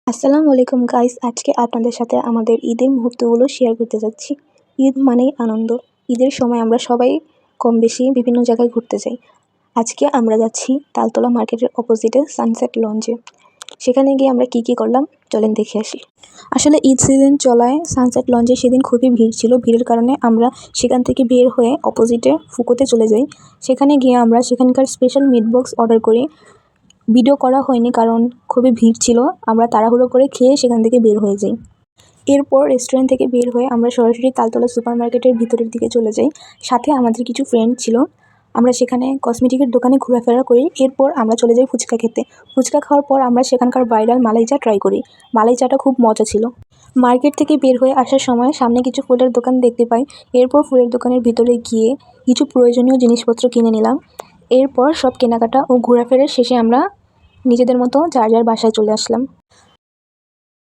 আসসালামু আলাইকুম গাইস, আজকে আপনাদের সাথে আমাদের ঈদের মুহূর্তগুলো শেয়ার করতে যাচ্ছি। ঈদ মানেই আনন্দ। ঈদের সময় আমরা সবাই কম বেশি বিভিন্ন জায়গায় ঘুরতে যাই। আজকে আমরা যাচ্ছি তালতলা মার্কেটের অপোজিটে সানসেট লঞ্চে। সেখানে গিয়ে আমরা কি করলাম চলেন দেখে আসি। আসলে ঈদ সিজন চলায় সানসেট লঞ্চে সেদিন খুবই ভিড় ছিল। ভিড়ের কারণে আমরা সেখান থেকে বের হয়ে অপোজিটে ফুকোতে চলে যাই। সেখানে গিয়ে আমরা সেখানকার স্পেশাল মিট বক্স অর্ডার করি। ভিডিও করা হয়নি কারণ খুবই ভিড় ছিল। আমরা তাড়াহুড়ো করে খেয়ে সেখান থেকে বের হয়ে যাই। এরপর রেস্টুরেন্ট থেকে বের হয়ে আমরা সরাসরি তালতলা সুপার মার্কেটের ভিতরের দিকে চলে যাই। সাথে আমাদের কিছু ফ্রেন্ড ছিল। আমরা সেখানে কসমেটিকের দোকানে ঘোরাফেরা করি। এরপর আমরা চলে যাই ফুচকা খেতে। ফুচকা খাওয়ার পর আমরা সেখানকার ভাইরাল মালাই চা ট্রাই করি। মালাই চাটা খুব মজা ছিল। মার্কেট থেকে বের হয়ে আসার সময় সামনে কিছু ফুলের দোকান দেখতে পাই। এরপর ফুলের দোকানের ভিতরে গিয়ে কিছু প্রয়োজনীয় জিনিসপত্র কিনে নিলাম। এরপর সব কেনাকাটা ও ঘোরাফেরার শেষে আমরা নিজেদের মতো যার যার বাসায় চলে আসলাম।